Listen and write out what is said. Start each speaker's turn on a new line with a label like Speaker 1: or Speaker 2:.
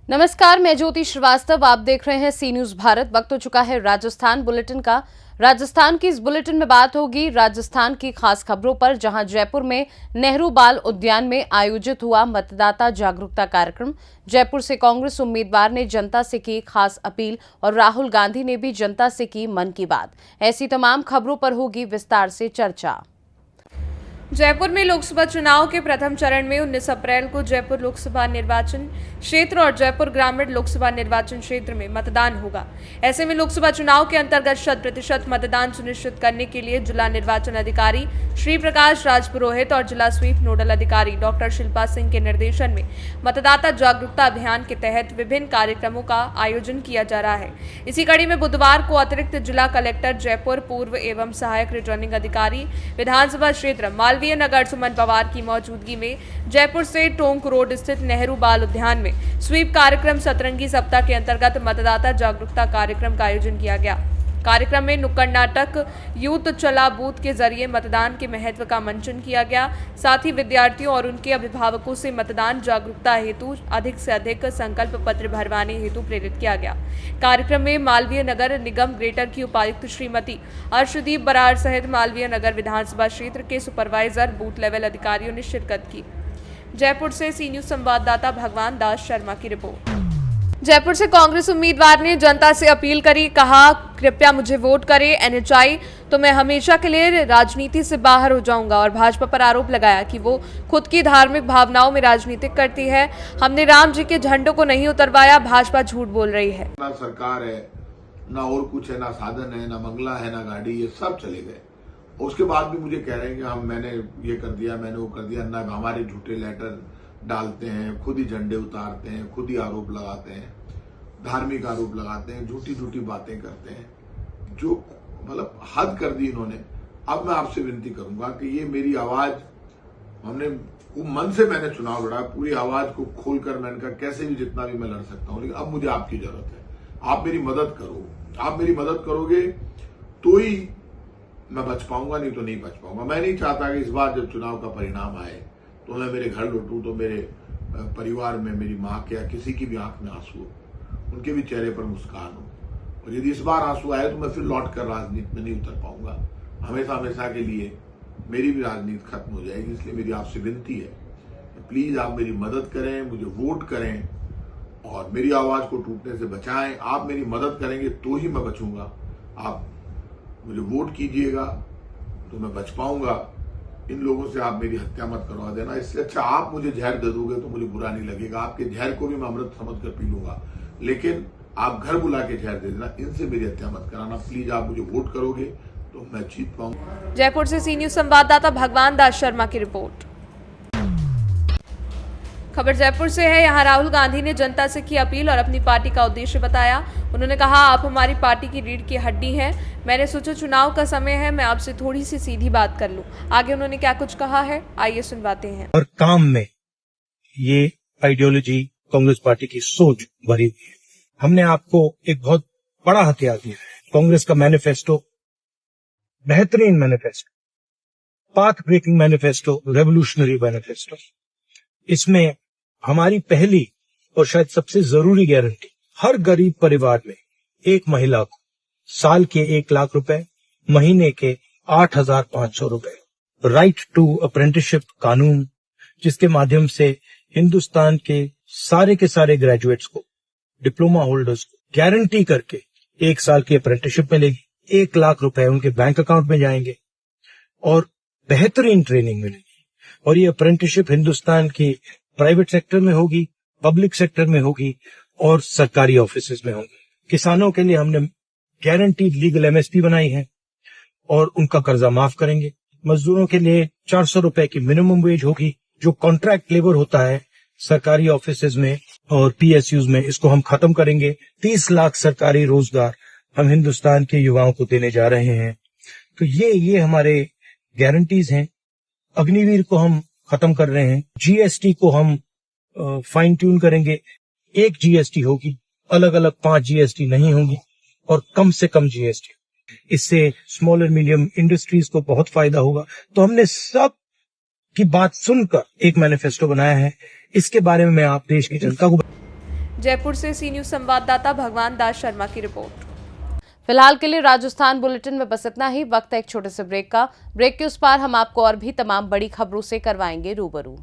Speaker 1: नमस्कार, मैं ज्योति श्रीवास्तव। आप देख रहे हैं सी न्यूज भारत। वक्त हो चुका है राजस्थान बुलेटिन का। राजस्थान की इस बुलेटिन में बात होगी राजस्थान की खास खबरों पर, जहां जयपुर में नेहरू बाल उद्यान में आयोजित हुआ मतदाता जागरूकता कार्यक्रम। जयपुर से कांग्रेस उम्मीदवार ने जनता से की खास अपील और राहुल गांधी ने भी जनता से की मन की बात। ऐसी तमाम खबरों पर होगी विस्तार से चर्चा।
Speaker 2: जयपुर में लोकसभा चुनाव के प्रथम चरण में 19 अप्रैल को जयपुर लोकसभा निर्वाचन क्षेत्र और जयपुर ग्रामीण लोकसभा निर्वाचन क्षेत्र में मतदान होगा। ऐसे में लोकसभा चुनाव के अंतर्गत 100% मतदान सुनिश्चित करने के लिए जिला निर्वाचन अधिकारी श्री प्रकाश राजपुरोहित और जिला स्वीप नोडल अधिकारी डॉक्टर शिल्पा सिंह के निर्देशन में मतदाता जागरूकता अभियान के तहत विभिन्न कार्यक्रमों का आयोजन किया जा रहा है। इसी कड़ी में बुधवार को अतिरिक्त जिला कलेक्टर जयपुर पूर्व एवं सहायक रिटर्निंग अधिकारी विधानसभा क्षेत्र मालवीय नगर सुमन पवार की मौजूदगी में जयपुर से टोंक रोड स्थित नेहरू बाल उद्यान में स्वीप कार्यक्रम सतरंगी सप्ताह के अंतर्गत मतदाता जागरूकता कार्यक्रम का आयोजन किया गया। कार्यक्रम में नुक्कड़ नाटक, यूथ चला बूथ के जरिए मतदान के महत्व का मंचन किया गया। साथ ही विद्यार्थियों और उनके अभिभावकों से मतदान जागरूकता हेतु अधिक से अधिक संकल्प पत्र भरवाने हेतु प्रेरित किया गया। कार्यक्रम में मालवीय नगर निगम ग्रेटर की उपायुक्त श्रीमती अर्शदीप बराड़ सहित मालवीय नगर विधानसभा क्षेत्र के सुपरवाइजर, बूथ लेवल अधिकारियों ने शिरकत की। जयपुर से सी न्यूज संवाददाता भगवान दास शर्मा की रिपोर्ट। जयपुर से कांग्रेस उम्मीदवार ने जनता से अपील करी, कहा कृपया मुझे वोट करें, एनएचआई तो मैं हमेशा के लिए राजनीति से बाहर हो जाऊंगा। और भाजपा पर आरोप लगाया कि वो खुद की धार्मिक भावनाओं में राजनीति करती है। हमने राम जी के झंडों को नहीं उतरवाया, भाजपा झूठ बोल रही है।
Speaker 3: ना सरकार है, ना और कुछ है, ना साधन है, ना बंगला है, ना गाड़ी, ये सब चले गए। उसके बाद भी मुझे कह रहे हैं कि मैंने ये कर दिया, मैंने वो कर दिया। ना हमारे झूठे लेटर डालते हैं, खुद ही झंडे उतारते हैं, खुद ही आरोप लगाते हैं, धार्मिक आरोप लगाते हैं, झूठी झूठी बातें करते हैं, जो मतलब हद कर दी इन्होंने। अब मैं आपसे विनती करूंगा कि ये मेरी आवाज, हमने मन से मैंने चुनाव लड़ा, पूरी आवाज को खोलकर मैंने कहा कैसे भी जितना भी मैं लड़ सकता हूं, लेकिन अब मुझे आपकी जरूरत है। आप मेरी मदद करो, आप मेरी मदद करोगे तो ही मैं बच पाऊंगा, नहीं तो नहीं बच पाऊंगा। मैं नहीं चाहता कि इस बार जब चुनाव का परिणाम आए तो मैं मेरे घर लौटूं तो मेरे परिवार में मेरी मां के या किसी की भी आंख में आंसू हो, उनके भी चेहरे पर मुस्कान हो। और यदि इस बार आंसू आए तो मैं फिर लौट कर राजनीति में नहीं उतर पाऊंगा। हमेशा हमेशा के लिए मेरी भी राजनीति खत्म हो जाएगी। इसलिए मेरी आपसे विनती है, प्लीज आप मेरी मदद करें, मुझे वोट करें और मेरी आवाज को टूटने से बचाएं। आप मेरी मदद करेंगे तो ही मैं बचूंगा। आप मुझे वोट कीजिएगा तो मैं बच पाऊंगा। इन लोगों से आप मेरी हत्या मत करवा देना। इससे अच्छा आप मुझे जहर दे दोगे तो मुझे बुरा नहीं लगेगा। आपके जहर को भी मैं अमृत समझ कर पी लूंगा, लेकिन आप घर बुला के जहर दे देना। इनसे मेरी हत्या मत कराना। प्लीज आप मुझे वोट करोगे तो मैं जीत पाऊंगा।
Speaker 2: जयपुर से सी न्यूज संवाददाता भगवान दास शर्मा की रिपोर्ट। खबर जयपुर से है। यहाँ राहुल गांधी ने जनता से की अपील और अपनी पार्टी का उद्देश्य बताया। उन्होंने कहा, आप हमारी पार्टी की रीढ़ की हड्डी हैं। मैंने सोचा चुनाव का समय है, मैं आपसे थोड़ी सी सीधी बात कर लूं। आगे उन्होंने क्या कुछ कहा है, आइए सुनवाते हैं।
Speaker 4: और काम में ये आइडियोलॉजी कांग्रेस पार्टी की सोच भरी हुई है। हमने आपको एक बहुत बड़ा हथियार दिया है। कांग्रेस का मैनिफेस्टो बेहतरीन manifesto, path breaking manifesto, revolutionary manifesto. इसमें हमारी पहली और शायद सबसे जरूरी गारंटी, हर गरीब परिवार में एक महिला को साल के 1 लाख रुपए, महीने के 8,500 रुपए, राइट टू अप्रेंटिसशिप कानून, जिसके माध्यम से हिंदुस्तान के सारे ग्रेजुएट्स को, डिप्लोमा होल्डर्स को गारंटी करके 1 साल की अप्रेंटिसशिप मिलेगी, 1 लाख रुपए उनके बैंक अकाउंट में जाएंगे और बेहतरीन ट्रेनिंग मिलेगी। और ये अप्रेंटिसशिप हिंदुस्तान की प्राइवेट सेक्टर में होगी, पब्लिक सेक्टर में होगी और सरकारी ऑफिसेज में होगी। किसानों के लिए हमने गारंटीड लीगल एमएसपी बनाई है और उनका कर्जा माफ करेंगे। मजदूरों के लिए 400 रुपए की मिनिमम वेज होगी। जो कॉन्ट्रैक्ट लेबर होता है सरकारी ऑफिसेज में और पीएसयूज में, इसको हम खत्म करेंगे। 30 लाख सरकारी रोजगार हम हिंदुस्तान के युवाओं को देने जा रहे हैं। तो ये हमारे गारंटीज हैं। अग्निवीर को हम खत्म कर रहे हैं। जीएसटी को हम फाइन ट्यून करेंगे। एक जीएसटी होगी, अलग अलग 5 जीएसटी नहीं होंगी और कम से कम जीएसटी। इससे स्मॉल और मीडियम इंडस्ट्रीज को बहुत फायदा होगा। तो हमने सब की बात सुनकर एक मैनिफेस्टो बनाया है। इसके बारे में मैं आप देश की जनता को
Speaker 2: जयपुर से सी न्यूज संवाददाता भगवान दास शर्मा की रिपोर्ट।
Speaker 1: फिलहाल के लिए राजस्थान बुलेटिन में बस इतना ही। वक्त है एक छोटे से ब्रेक का। ब्रेक के उस पार हम आपको और भी तमाम बड़ी खबरों से करवाएंगे रूबरू।